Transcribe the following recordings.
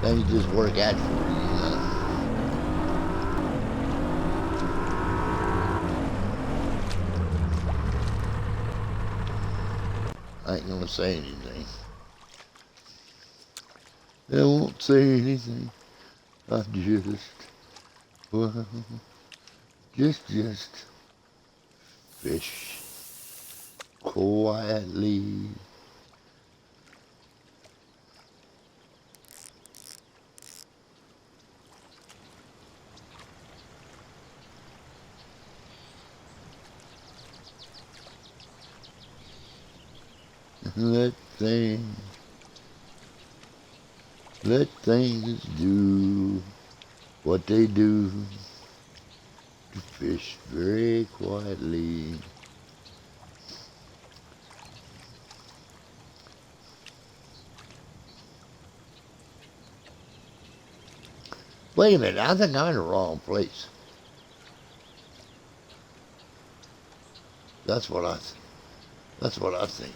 things just work out for you. I ain't gonna say anything. I won't say anything. I well, just fish quietly. Let things, let things do what they do. To fish very quietly. Wait a minute, I think I'm in the wrong place. That's what I, that's what I think.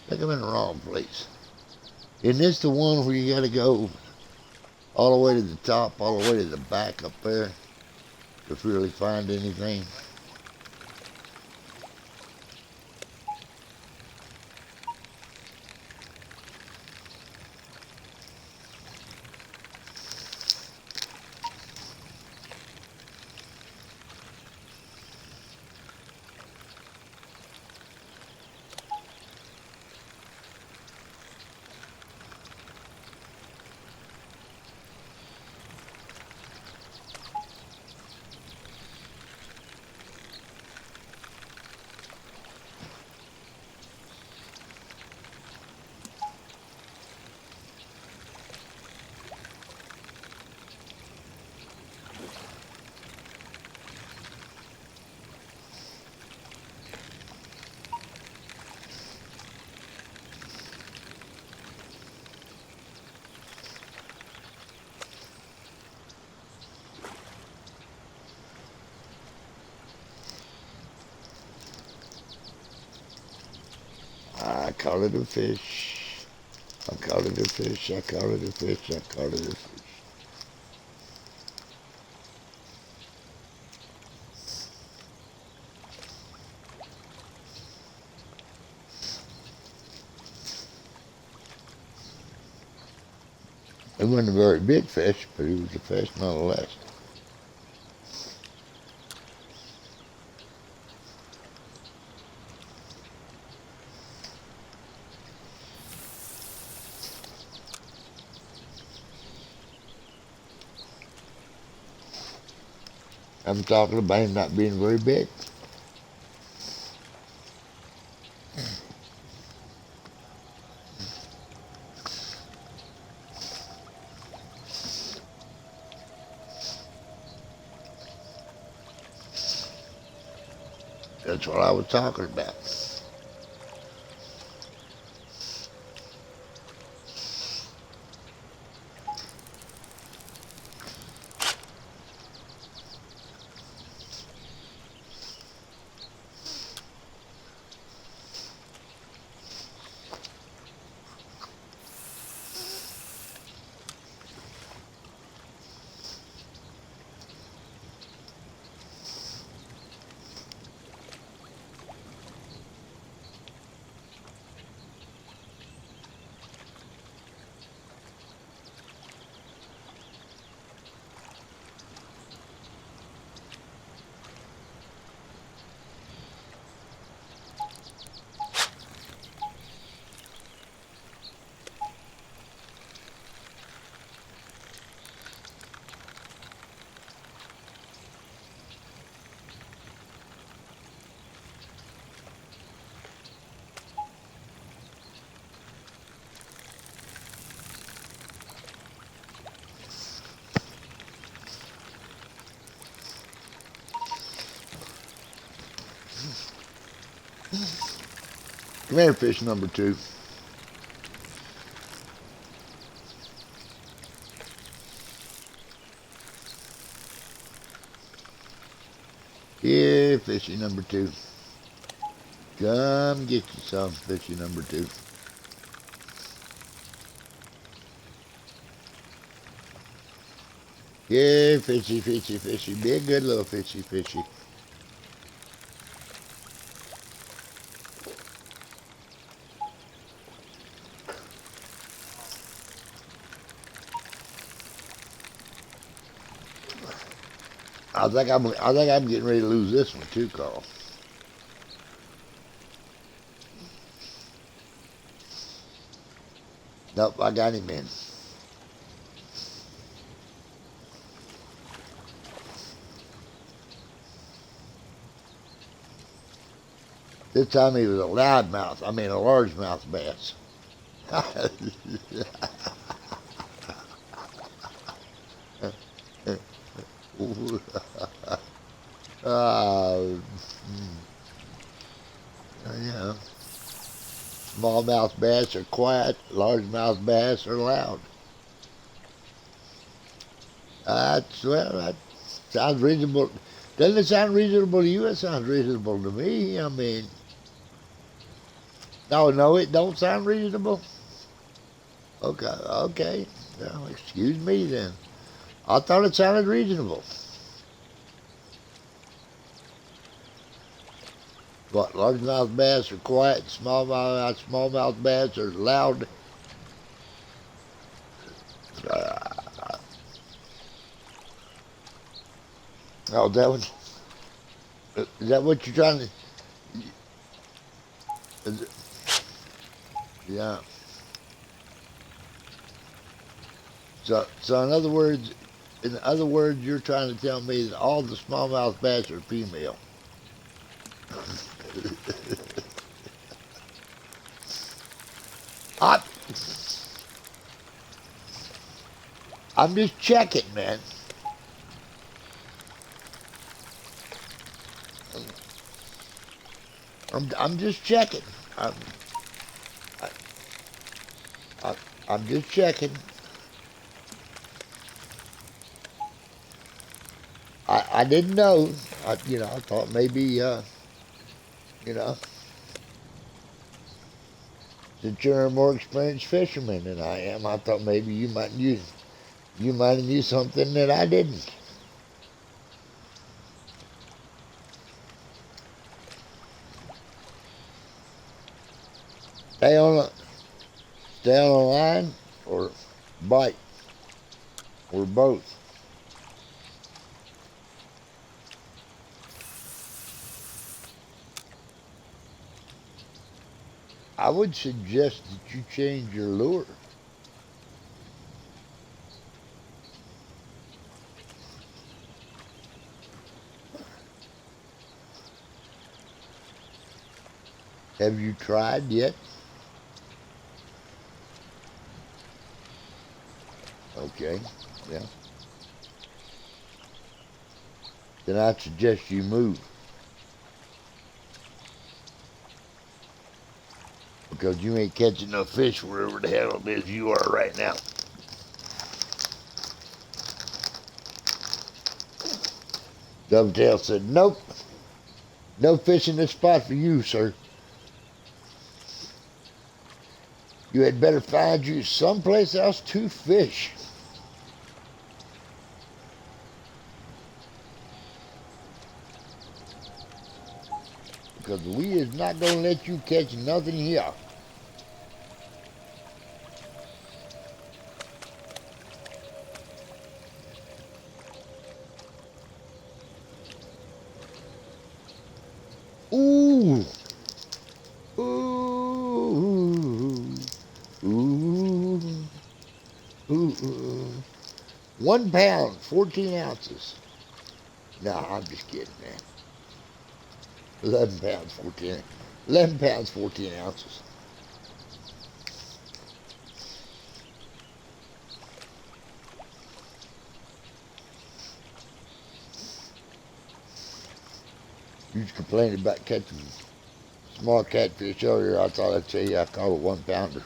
I think I'm in the wrong place. Isn't this the one where you got to go all the way to the top, all the way to the back up there to really find anything? I call it a fish. I call it a fish. I call it a fish. I call it a fish. It wasn't a very big fish, but it was a fish nonetheless. I'm talking about him not being very big. That's what I was talking about. Come here, fish number two. Here, fishy number two. Come get you some, fishy number two. Yeah, fishy, fishy, fishy. Be a good little fishy, fishy. I think I'm getting ready to lose this one too, Carl. Nope, I got him in. This time he was a loudmouth. I mean, a largemouth bass. uh, yeah. Smallmouth bass are quiet. Largemouth bass are loud. That sounds reasonable. Doesn't it sound reasonable to you? It sounds reasonable to me. I mean, no, it don't sound reasonable. Okay, okay. Well, excuse me then. I thought it sounded reasonable. What, largemouth bass are quiet, smallmouth bass are loud. Uh, oh, is that what you're trying to? Yeah. So in other words, you're trying to tell me that all the smallmouth bass are female. I, I'm just checking, man. I'm just checking. I'm, I, I, I'm just checking. I didn't know. I thought maybe, you know, since you're a more experienced fisherman than I am, I thought maybe you might have knew something that I didn't. Stay on a, stay on a line or bite or both. I would suggest that you change your lure. Have you tried yet? Okay, yeah. Then I'd suggest you move because you ain't catching no fish wherever the hell it is you are right now. Dovetail said, nope, no fish in this spot for you, sir. You had better find you someplace else to fish. Because we is not going to let you catch nothing here. Ooh. Ooh. Ooh. Ooh. 1 pound, 14 ounces. No, I'm just kidding, man. 11 pounds, 14. 11 pounds, 14 ounces. You was complaining about catching small catfish earlier. I thought I'd tell you I caught a 1 pounder.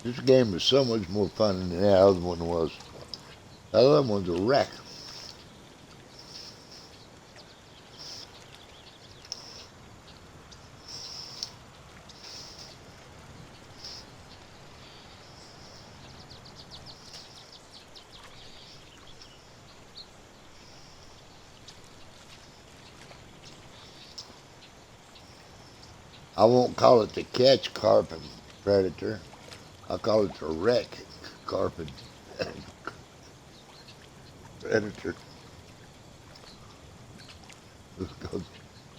This game is so much more fun than that other one was. That other one's a wreck. I won't call it the catch carpet predator. I'll call it the wreck carpet predator. Because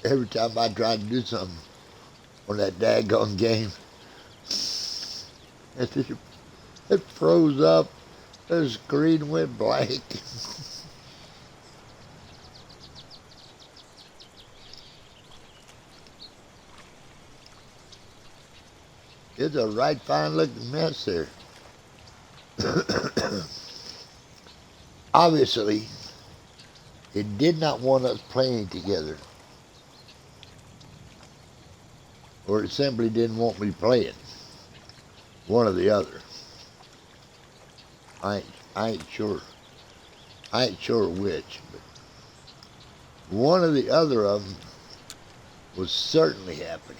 every time I try to do something on that daggone game, it froze up. The screen went blank. It's a right fine looking mess there. Obviously, it did not want us playing together. Or it simply didn't want me playing. One or the other. I ain't sure. I ain't sure which, but one or the other of them was certainly happening.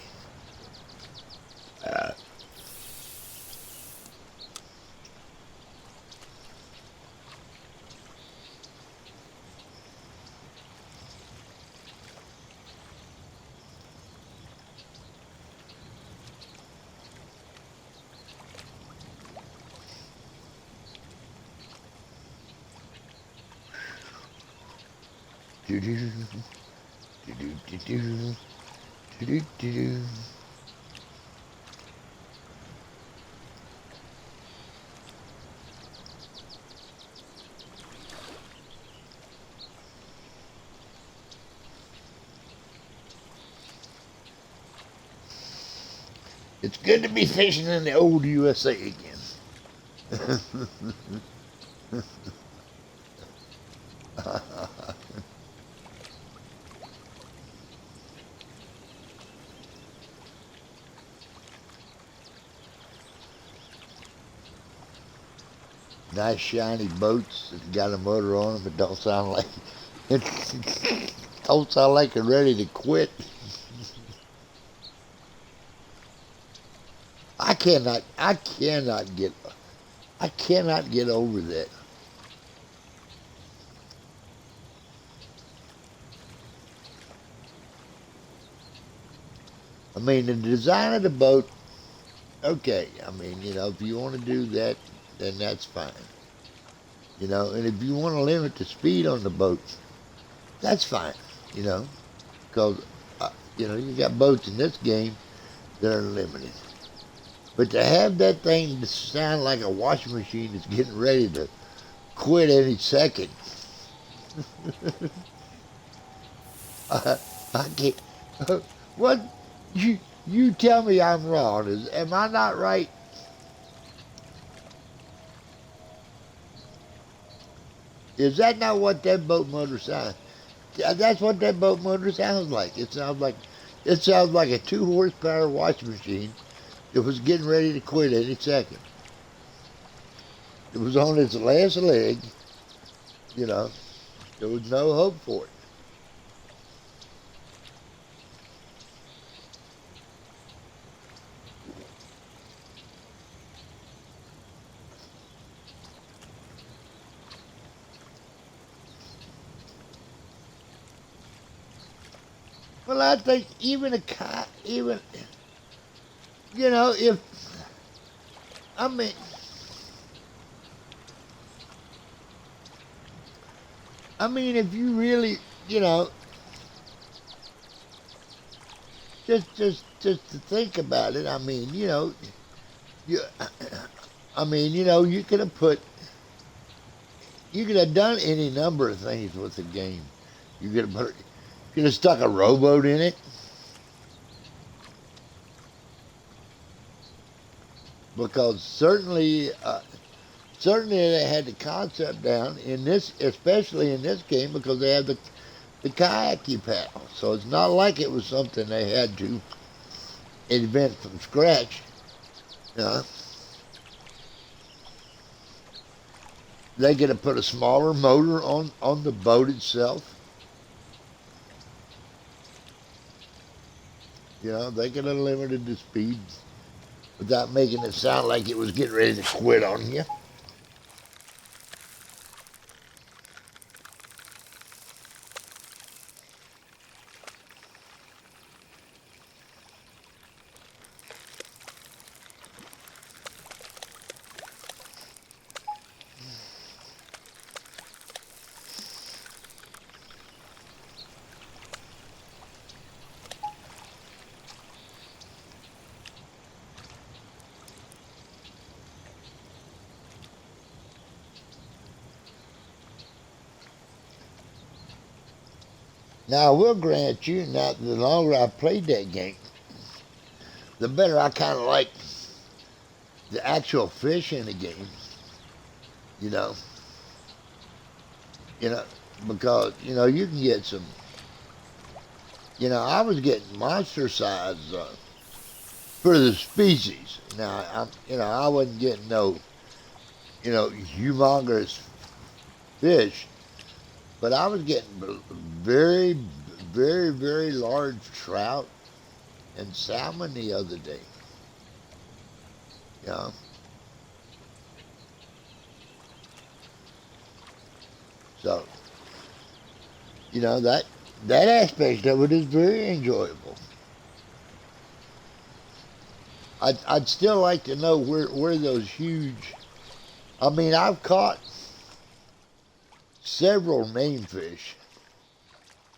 Do-do, do-do-do-do, do-do-do-do. It's good to be fishing in the old USA again. Nice shiny boats that got a motor on them. It don't sound like it don't sound like they're ready to quit. I cannot get over that. I mean, the design of the boat, okay. I mean, if you want to do that, then that's fine. And if you want to limit the speed on the boat, that's fine. Because, you got boats in this game that are limited. But to have that thing sound like a washing machine that's getting ready to quit any second, I can't. What you tell me I'm wrong? Am I not right? Is that not what that boat motor sounds? That's what that boat motor sounds like. It sounds like a 2 horsepower washing machine that was getting ready to quit any second. It was on its last leg. There was no hope for it. Well, I think even if I mean, if you really, just to think about it. I mean, you, you could have done any number of things with the game. You could have stuck a rowboat in it, because certainly they had the concept down in this, especially in this game, because they have the kayak you paddle. So it's not like it was something they had to invent from scratch. You know? they could have put a smaller motor on the boat itself. You know, they could have limited the speed without making it sound like it was getting ready to quit on you. Now, I will grant you, now the longer I played that game, the better I kind of like the actual fish in the game. You know, you know, because you can get some. I was getting monster size for the species. Now, I wasn't getting no, humongous fish, but I was getting very, very, very large trout and salmon the other day. You know, so that aspect of it is very enjoyable. I'd still like to know where those huge. I mean, I've caught several mainfish,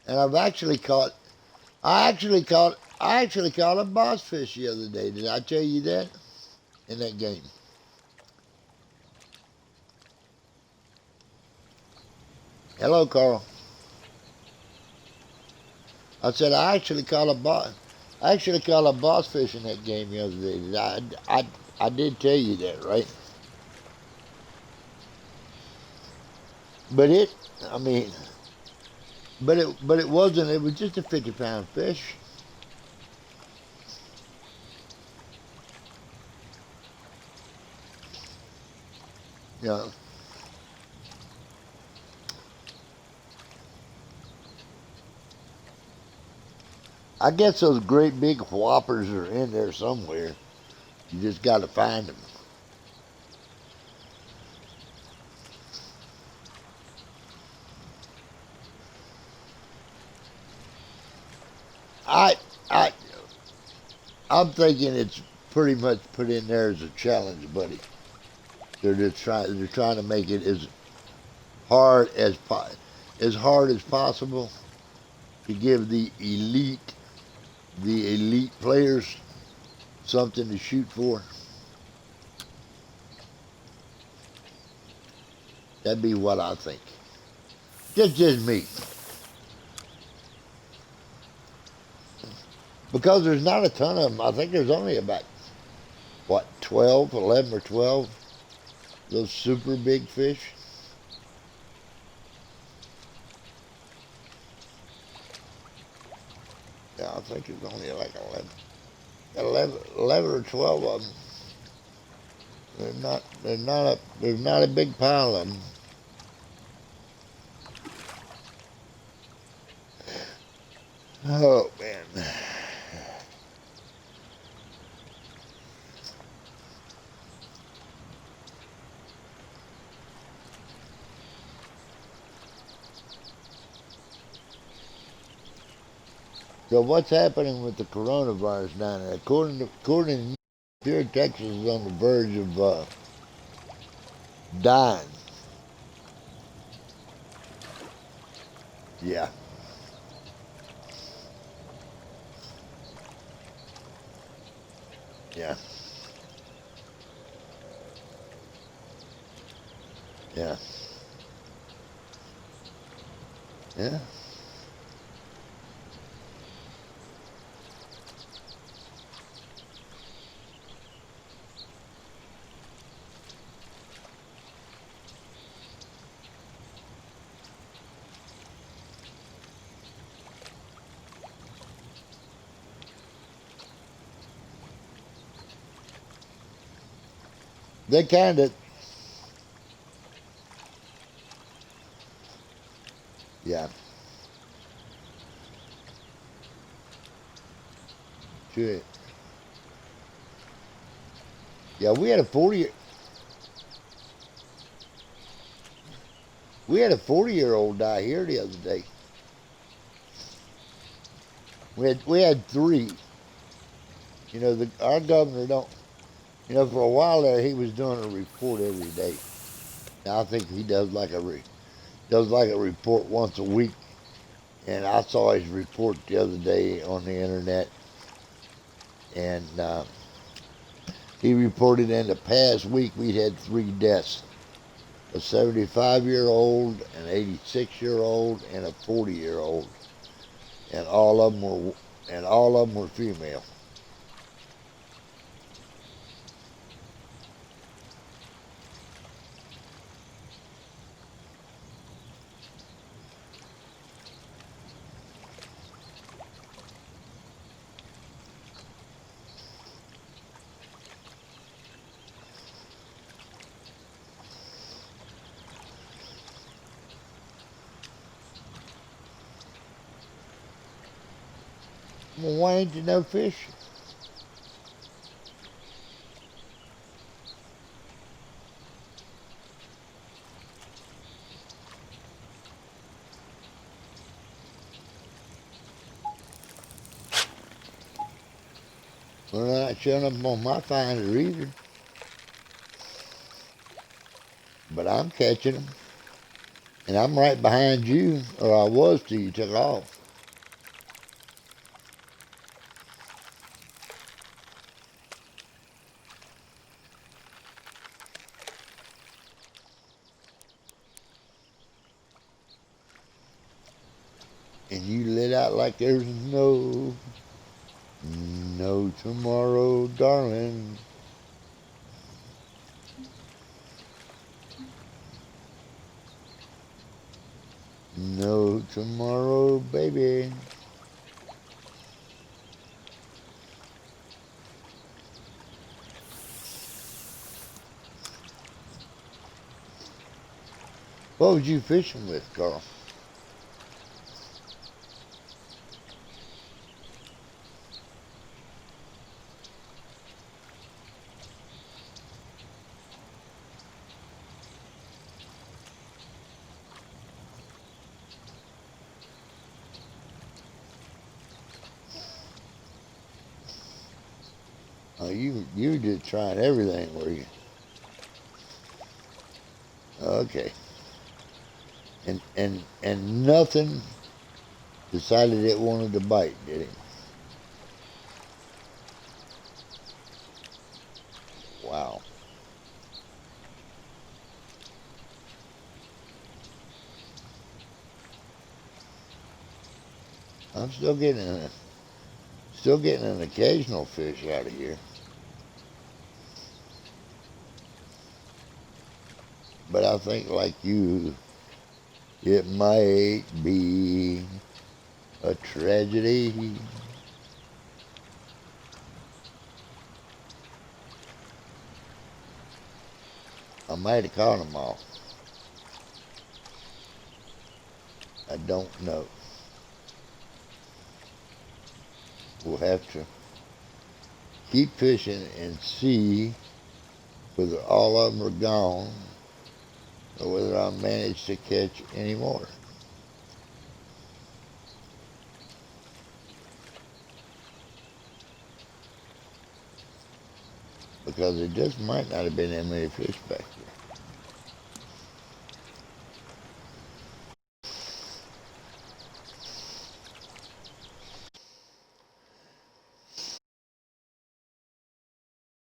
and I actually caught a boss fish the other day. Did I tell you that in that game? Hello, Carl. I said I actually caught a boss fish in that game the other day. I did tell you that, right? But I mean, but it wasn't. It was just a 50-pound fish. You know, I guess those great big whoppers are in there somewhere. You just got to find them. I I I'm thinking it's pretty much put in there as a challenge, buddy. They're trying to make it hard as as hard as possible to give the elite players something to shoot for. That'd be what I think. Just me. Because there's not a ton of them. I think there's only about, what, 12, 11 or 12, those super big fish. Yeah, I think there's only like 11 or 12 of them. There's not a big pile of them. Oh, man. So what's happening with the coronavirus down there? According to here, Texas is on the verge of dying. Yeah. Yeah. Yeah. Yeah. They kind of Yeah. Shit. Yeah, we had a 40-year-old die here the other day. We had three. Our governor don't. For a while there, he was doing a report every day. Now I think he does like a report once a week. And I saw his report the other day on the internet, and he reported in the past week we'd had three deaths: a 75-year-old, an 86-year-old, and a 40-year-old, and all of them were female. Well, why ain't there no fish? Well, they're not showing up on my finder either. But I'm catching them, and I'm right behind you, or I was till you took off. And you lit out like there's no tomorrow, darling. No tomorrow, baby. What was you fishing with, Carl? Oh, you just trying everything, were you? Okay. And nothing decided it wanted to bite, did it? Wow. I'm still getting an occasional fish out of here. But I think like you, it might be a tragedy. I might have caught them all. I don't know. We'll have to keep fishing and see whether all of them are gone or whether I manage to catch any more. Because it just might not have been that many fish back there.